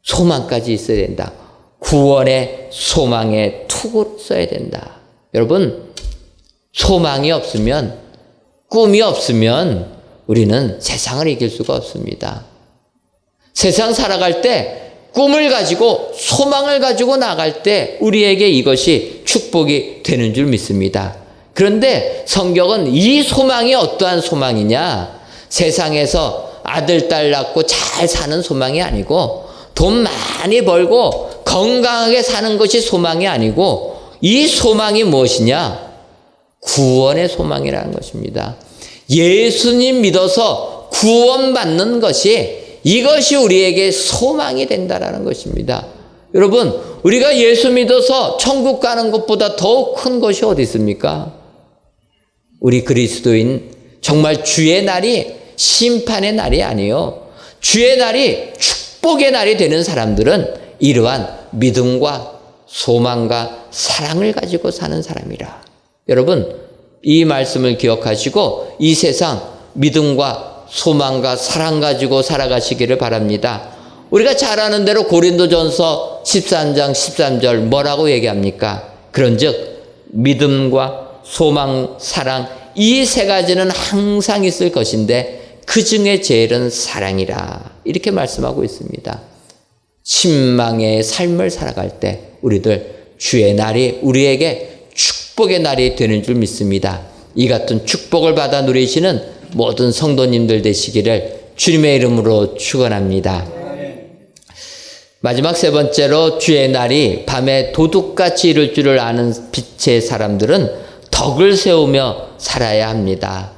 소망까지 있어야 된다. 구원의 소망의 투구를 써야 된다. 여러분, 소망이 없으면, 꿈이 없으면 우리는 세상을 이길 수가 없습니다. 세상 살아갈 때 꿈을 가지고 소망을 가지고 나갈 때 우리에게 이것이 축복이 되는 줄 믿습니다. 그런데 성경은 이 소망이 어떠한 소망이냐? 세상에서 아들, 딸 낳고 잘 사는 소망이 아니고 돈 많이 벌고 건강하게 사는 것이 소망이 아니고 이 소망이 무엇이냐? 구원의 소망이라는 것입니다. 예수님 믿어서 구원받는 것이, 이것이 우리에게 소망이 된다는 것입니다. 여러분, 우리가 예수 믿어서 천국 가는 것보다 더 큰 것이 어디 있습니까? 우리 그리스도인 정말 주의 날이 심판의 날이 아니요, 주의 날이 축복의 날이 되는 사람들은 이러한 믿음과 소망과 사랑을 가지고 사는 사람이라. 여러분, 이 말씀을 기억하시고 이 세상 믿음과 소망과 사랑 가지고 살아가시기를 바랍니다. 우리가 잘 아는 대로 고린도전서 13장 13절 뭐라고 얘기합니까? 그런즉 믿음과 소망, 사랑 이 세 가지는 항상 있을 것인데 그 중에 제일은 사랑이라, 이렇게 말씀하고 있습니다. 신망의 삶을 살아갈 때 우리들 주의 날이 우리에게 축복의 날이 되는 줄 믿습니다. 이 같은 축복을 받아 누리시는 모든 성도님들 되시기를 주님의 이름으로 축원합니다. 마지막 세 번째로, 주의 날이 밤에 도둑같이 이룰 줄을 아는 빛의 사람들은 덕을 세우며 살아야 합니다.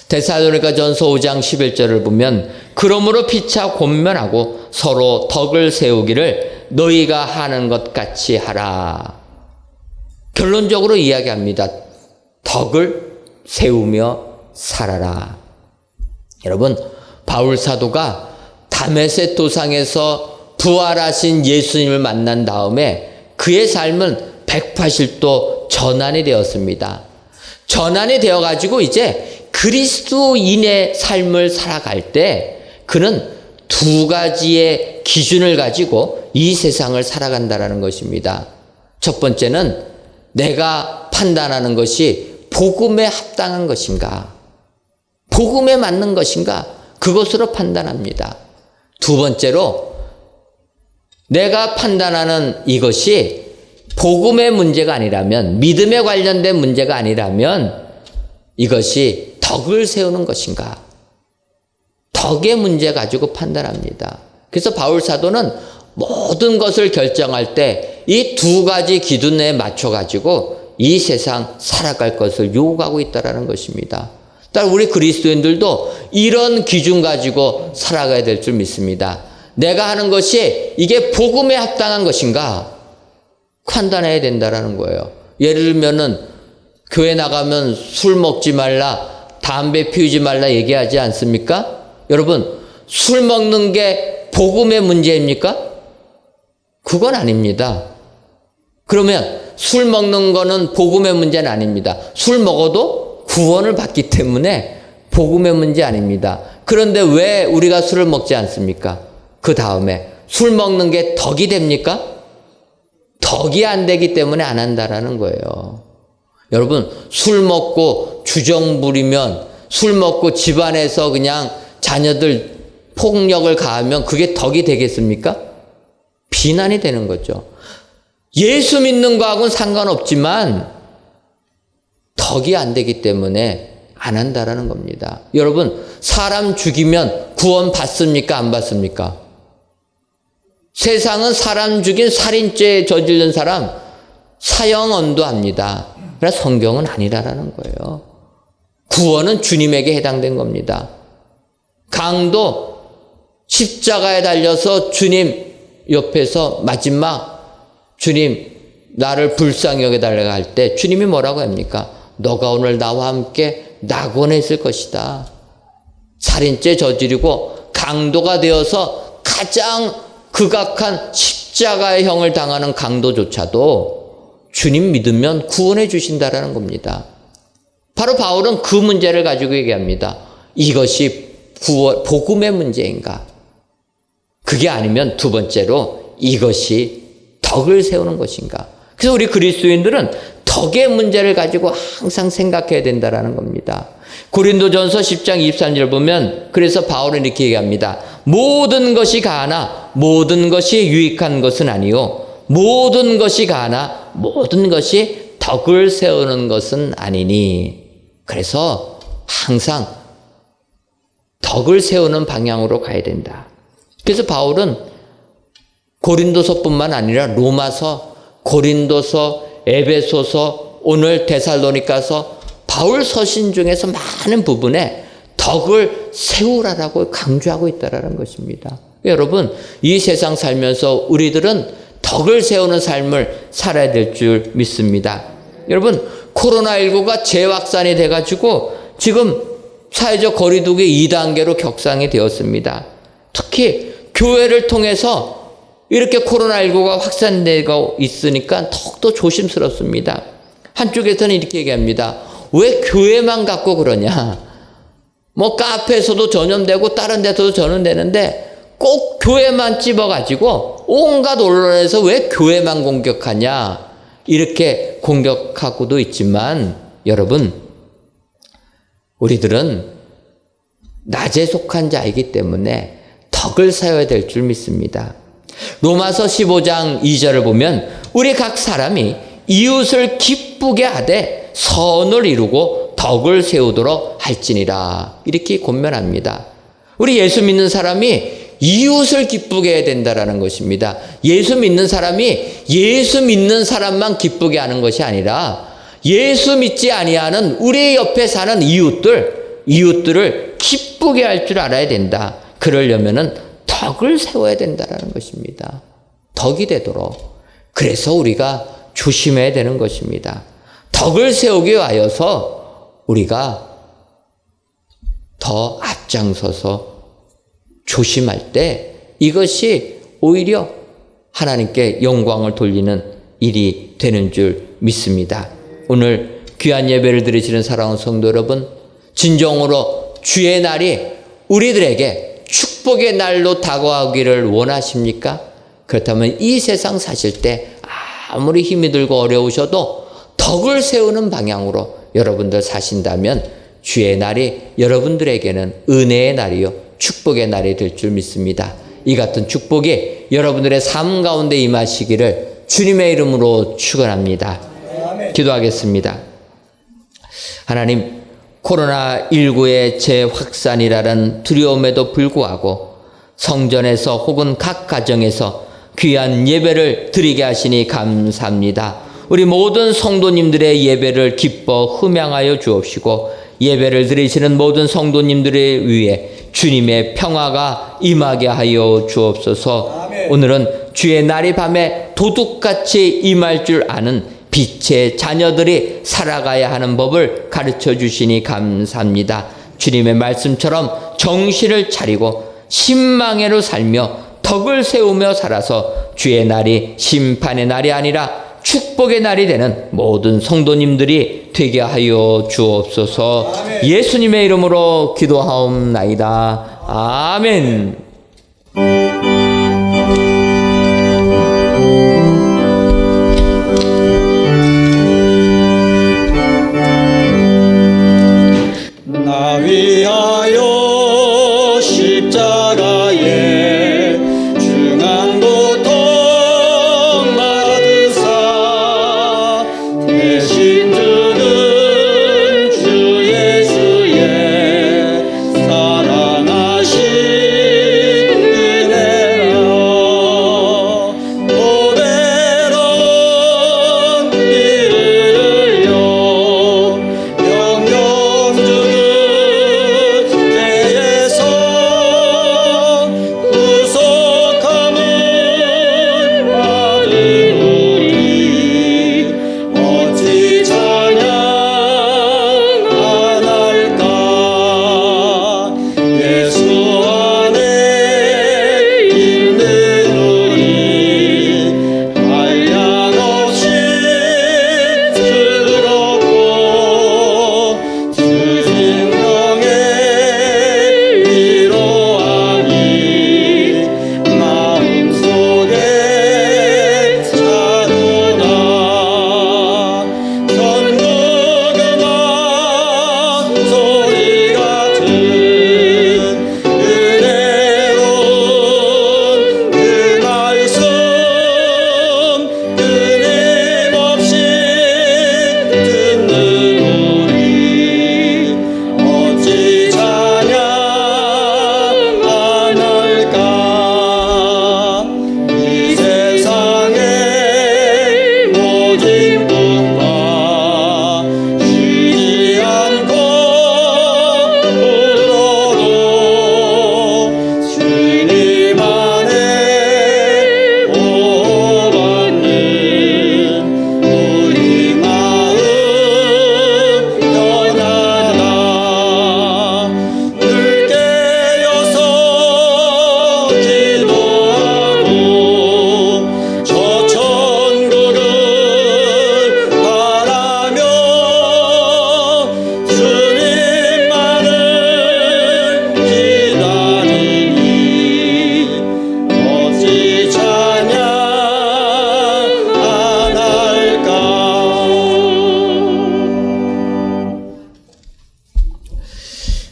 데살로니가전서 5장 11절을 보면 그러므로 피차 권면하고 서로 덕을 세우기를 너희가 하는 것 같이 하라. 결론적으로 이야기합니다. 덕을 세우며 살아라. 여러분, 바울 사도가 다메섹 도상에서 부활하신 예수님을 만난 다음에 그의 삶은 180도 전환이 되었습니다. 전환이 되어가지고 이제 그리스도인의 삶을 살아갈 때 그는 두 가지의 기준을 가지고 이 세상을 살아간다는 것입니다. 첫 번째는 내가 판단하는 것이 복음에 합당한 것인가, 복음에 맞는 것인가, 그것으로 판단합니다. 두 번째로 내가 판단하는 이것이 복음의 문제가 아니라면, 믿음에 관련된 문제가 아니라면 이것이 덕을 세우는 것인가, 덕의 문제 가지고 판단합니다. 그래서 바울 사도는 모든 것을 결정할 때 이 두 가지 기준에 맞춰 가지고 이 세상 살아갈 것을 요구하고 있다는 것입니다. 따라 우리 그리스도인들도 이런 기준 가지고 살아가야 될 줄 믿습니다. 내가 하는 것이 이게 복음에 합당한 것인가 판단해야 된다는 거예요. 예를 들면은 교회 나가면 술 먹지 말라, 담배 피우지 말라 얘기하지 않습니까? 여러분, 술 먹는 게 복음의 문제입니까? 그건 아닙니다. 그러면 술 먹는 거는 복음의 문제는 아닙니다. 술 먹어도 구원을 받기 때문에 복음의 문제 아닙니다. 그런데 왜 우리가 술을 먹지 않습니까? 그 다음에 술 먹는 게 덕이 됩니까? 덕이 안 되기 때문에 안 한다라는 거예요. 여러분, 술 먹고 주정 부리면, 술 먹고 집안에서 그냥 자녀들 폭력을 가하면 그게 덕이 되겠습니까? 비난이 되는 거죠. 예수 믿는 거하고는 상관없지만 덕이 안 되기 때문에 안 한다라는 겁니다. 여러분, 사람 죽이면 구원 받습니까? 안 받습니까? 세상은 사람 죽인 살인죄 저지른 사람 사형 언도합니다. 그러나 성경은 아니라는 거예요. 구원은 주님에게 해당된 겁니다. 강도 십자가에 달려서 주님 옆에서 마지막 주님 나를 불쌍히 여겨달라고 할 때 주님이 뭐라고 합니까? 너가 오늘 나와 함께 낙원에 있을 것이다. 살인죄 저지르고 강도가 되어서 가장 극악한 십자가의 형을 당하는 강도조차도 주님 믿으면 구원해 주신다라는 겁니다. 바로 바울은 그 문제를 가지고 얘기합니다. 이것이 복음의 문제인가? 그게 아니면 두 번째로 이것이 덕을 세우는 것인가? 그래서 우리 그리스도인들은 덕의 문제를 가지고 항상 생각해야 된다는 겁니다. 고린도전서 10장 23절 보면 그래서 바울은 이렇게 얘기합니다. 모든 것이 가하나 모든 것이 유익한 것은 아니요 모든 것이 가하나 모든 것이 덕을 세우는 것은 아니니. 그래서 항상 덕을 세우는 방향으로 가야 된다. 그래서 바울은 고린도서뿐만 아니라 로마서, 고린도서, 에베소서, 오늘 데살로니가서, 바울 서신 중에서 많은 부분에 덕을 세우라라고 강조하고 있다는 것입니다. 여러분, 이 세상 살면서 우리들은 덕을 세우는 삶을 살아야 될 줄 믿습니다. 여러분, 코로나19가 재확산이 돼가지고 지금 사회적 거리두기 2단계로 격상이 되었습니다. 특히 교회를 통해서 이렇게 코로나19가 확산되고 있으니까 더욱더 조심스럽습니다. 한쪽에서는 이렇게 얘기합니다. 왜 교회만 갖고 그러냐? 뭐 카페에서도 전염되고 다른 데서도 전염되는데 꼭 교회만 찝어가지고 온갖 언론에서 왜 교회만 공격하냐? 이렇게 공격하고도 있지만 여러분, 우리들은 낮에 속한 자이기 때문에 덕을 세워야 될 줄 믿습니다. 로마서 15장 2절을 보면 우리 각 사람이 이웃을 기쁘게 하되 선을 이루고 덕을 세우도록 할지니라, 이렇게 권면합니다. 우리 예수 믿는 사람이 이웃을 기쁘게 해야 된다라는 것입니다. 예수 믿는 사람이 예수 믿는 사람만 기쁘게 하는 것이 아니라 예수 믿지 아니하는 우리 옆에 사는 이웃들을 기쁘게 할 줄 알아야 된다. 그러려면은 덕을 세워야 된다라는 것입니다. 덕이 되도록. 그래서 우리가 조심해야 되는 것입니다. 덕을 세우기 위하여서 우리가 더 앞장서서 조심할 때 이것이 오히려 하나님께 영광을 돌리는 일이 되는 줄 믿습니다. 오늘 귀한 예배를 드리시는 사랑하는 성도 여러분, 진정으로 주의 날이 우리들에게 축복의 날로 다가오기를 원하십니까? 그렇다면 이 세상 사실 때 아무리 힘이 들고 어려우셔도 덕을 세우는 방향으로 여러분들 사신다면 주의 날이 여러분들에게는 은혜의 날이요 축복의 날이 될 줄 믿습니다. 이 같은 축복이 여러분들의 삶 가운데 임하시기를 주님의 이름으로 축원합니다. 기도하겠습니다. 하나님, 코로나19의 재확산이라는 두려움에도 불구하고 성전에서 혹은 각 가정에서 귀한 예배를 드리게 하시니 감사합니다. 우리 모든 성도님들의 예배를 기뻐 흠양하여 주옵시고 예배를 드리시는 모든 성도님들을 위해 주님의 평화가 임하게 하여 주옵소서. 오늘은 주의 날이 밤에 도둑같이 임할 줄 아는 빛의 자녀들이 살아가야 하는 법을 가르쳐 주시니 감사합니다. 주님의 말씀처럼 정신을 차리고 신망으로 살며 덕을 세우며 살아서 주의 날이 심판의 날이 아니라 축복의 날이 되는 모든 성도님들이 되게 하여 주옵소서. 예수님의 이름으로 기도하옵나이다. 아멘. 나 위하여 십자가에 중한 고통 받으사 대신 주는 주 예수의 사랑하신 은혜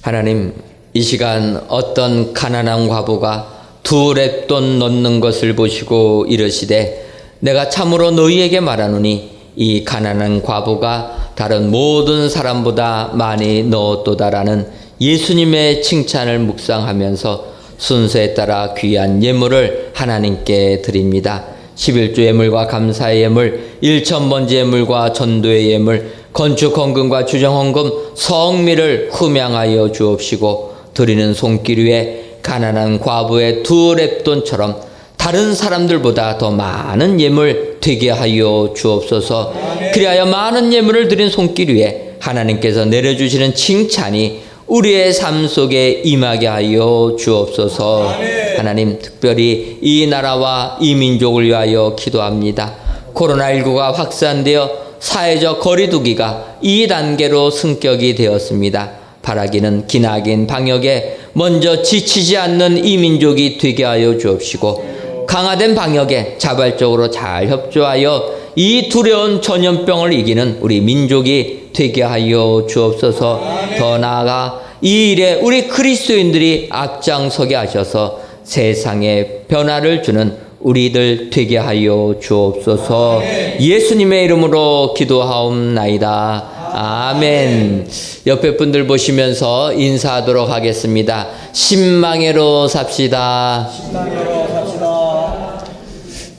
하나님, 이 시간 어떤 가난한 과부가 2렙돈 넣는 것을 보시고 이르시되 내가 참으로 너희에게 말하노니 이 가난한 과부가 다른 모든 사람보다 많이 넣었도다라는 예수님의 칭찬을 묵상하면서 순서에 따라 귀한 예물을 하나님께 드립니다. 11조 예물과 감사의 예물, 1,000번째 예물과 전도의 예물, 건축 헌금과 주정 헌금, 성미를 흠양하여 주옵시고 드리는 손길 위에 가난한 과부의 2렙돈처럼 다른 사람들보다 더 많은 예물 되게 하여 주옵소서. 그리하여 많은 예물을 드린 손길 위에 하나님께서 내려주시는 칭찬이 우리의 삶 속에 임하게 하여 주옵소서. 하나님, 특별히 이 나라와 이 민족을 위하여 기도합니다. 코로나19가 확산되어 사회적 거리두기가 2단계로 승격이 되었습니다. 바라기는 기나긴 방역에 먼저 지치지 않는 이 민족이 되게 하여 주옵시고 강화된 방역에 자발적으로 잘 협조하여 이 두려운 전염병을 이기는 우리 민족이 되게 하여 주옵소서. 더 나아가 이 일에 우리 그리스도인들이 앞장서게 하셔서 세상에 변화를 주는 우리들 되게 하여 주옵소서. 예수님의 이름으로 기도하옵나이다. 아멘. 옆에 분들 보시면서 인사하도록 하겠습니다. 신망회로 삽시다.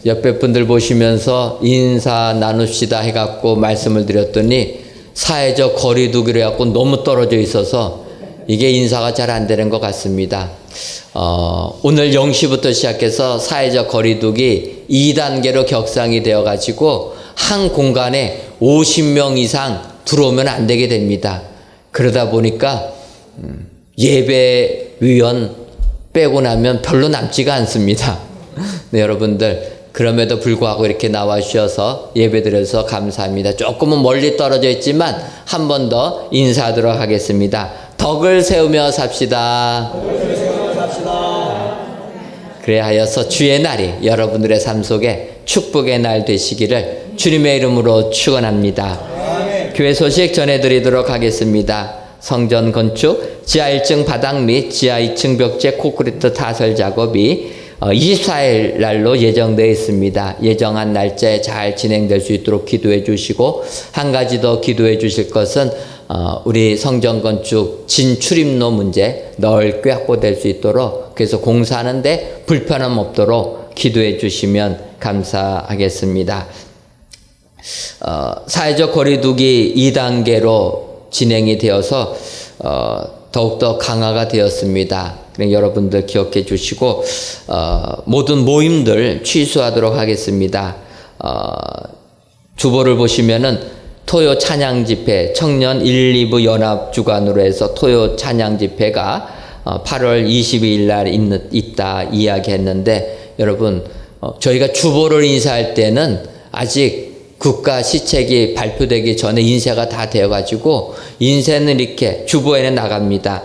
옆에 분들 보시면서 인사 나눕시다 해갖고 말씀을 드렸더니 사회적 거리두기로 해갖고 너무 떨어져 있어서 이게 인사가 잘 안 되는 것 같습니다. 오늘 0시부터 시작해서 사회적 거리두기 2단계로 격상이 되어가지고 한 공간에 50명 이상 들어오면 안 되게 됩니다. 그러다 보니까 예배위원 빼고 나면 별로 남지가 않습니다. 네, 여러분들 그럼에도 불구하고 이렇게 나와 주셔서 예배드려서 감사합니다. 조금은 멀리 떨어져 있지만 한 번 더 인사하도록 하겠습니다. 덕을 세우며 삽시다. 그래 하여서 주의 날이 여러분들의 삶 속에 축복의 날 되시기를 주님의 이름으로 축원합니다. 교회 소식 전해드리도록 하겠습니다. 성전 건축, 지하 1층 바닥 및 지하 2층 벽재 콘크리트 타설 작업이 24일 날로 예정되어 있습니다. 예정한 날짜에 잘 진행될 수 있도록 기도해 주시고, 한 가지 더 기도해 주실 것은 우리 성전 건축 진출입로 문제 넓게 확보될 수 있도록, 그래서 공사하는데 불편함 없도록 기도해 주시면 감사하겠습니다. 사회적 거리두기 2단계로 진행이 되어서 더욱더 강화가 되었습니다. 여러분들 기억해 주시고 모든 모임들 취소하도록 하겠습니다. 주보를 보시면은 토요 찬양 집회, 청년 1, 2부 연합 주관으로 해서 토요 찬양 집회가 8월 22일 날 있다 이야기했는데, 여러분 저희가 주보를 인사할 때는 아직 국가 시책이 발표되기 전에 인쇄가 다 되어가지고 인쇄는 이렇게 주보에는 나갑니다.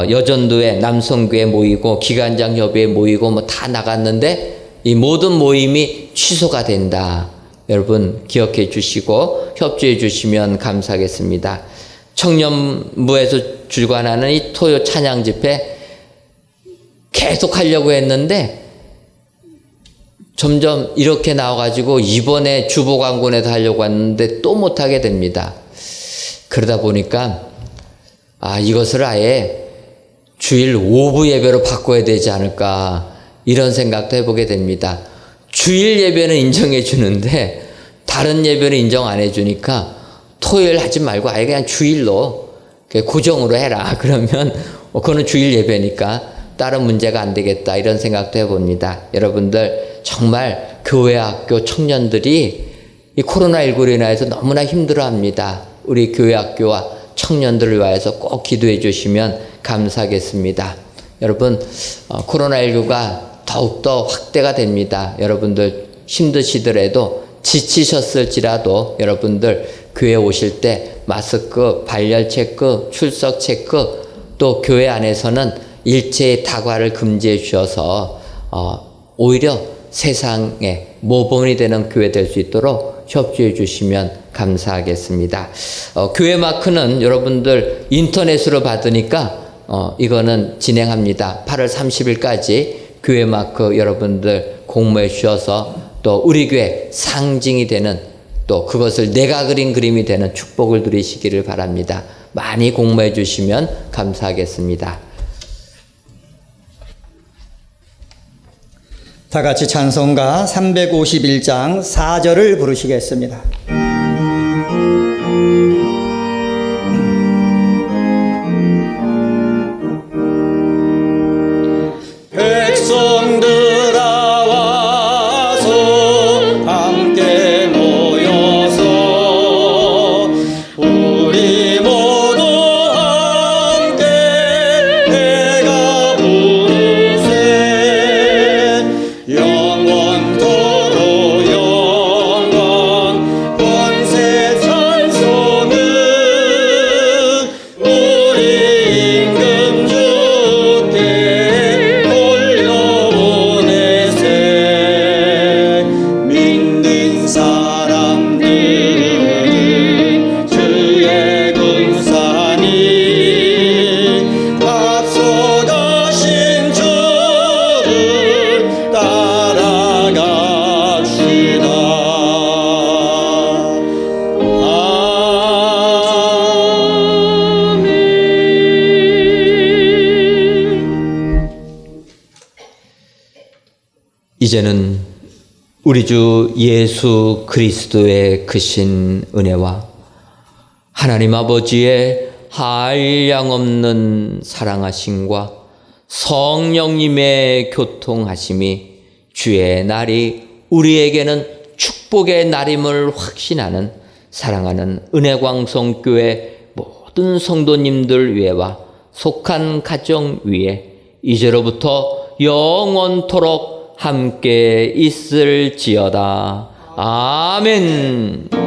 여전도회, 남성교회 모이고 기관장 협의회 모이고 뭐 다 나갔는데 이 모든 모임이 취소가 된다. 여러분 기억해 주시고 협조해 주시면 감사하겠습니다. 청년부에서 주관하는 이 토요 찬양 집회 계속 하려고 했는데 점점 이렇게 나와가지고 이번에 주보 광군에도 하려고 했는데 또 못하게 됩니다. 그러다 보니까 이것을 아예 주일 오후 예배로 바꿔야 되지 않을까 이런 생각도 해보게 됩니다. 주일 예배는 인정해 주는데 다른 예배는 인정 안 해주니까 토요일 하지 말고 아예 그냥 주일로 고정으로 해라. 그러면 그거는 주일 예배니까 다른 문제가 안 되겠다 이런 생각도 해봅니다. 여러분들 정말 교회 학교 청년들이 이 코로나19로 인해서 너무나 힘들어합니다. 우리 교회 학교와 청년들을 위해서 꼭 기도해 주시면 감사하겠습니다. 여러분 코로나19가 더욱더 확대가 됩니다. 여러분들 힘드시더라도 지치셨을지라도 여러분들 교회 오실 때 마스크, 발열 체크, 출석 체크, 또 교회 안에서는 일체의 다과를 금지해 주셔서 오히려 세상에 모범이 되는 교회 될 수 있도록 협조해 주시면 감사하겠습니다. 교회 마크는 여러분들 인터넷으로 받으니까 이거는 진행합니다. 8월 30일까지 교회 마크 여러분들 공모해 주셔서 또 우리 교회 상징이 되는 또 그것을 내가 그린 그림이 되는 축복을 누리시기를 바랍니다. 많이 공모해 주시면 감사하겠습니다. 다 같이 찬송가 351장 4절을 부르시겠습니다. 백성들아 와서 함께 모여서 우리 모두 함께 내가 부르세 영원토록 영원 권세 찬송은 우리 임금 주께 돌려보내세 믿는 사람들은 주의 군사니 앞서가신 주를 따라갑시다. 이제는 우리 주 예수 그리스도의 크신 은혜와 하나님 아버지의 한량없는 사랑하심과 성령님의 교통하심이 주의 날이 우리에게는 축복의 날임을 확신하는 사랑하는 은혜광성교회 모든 성도님들 위에와 속한 가정 위에 이제로부터 영원토록 함께 있을지어다. 아멘.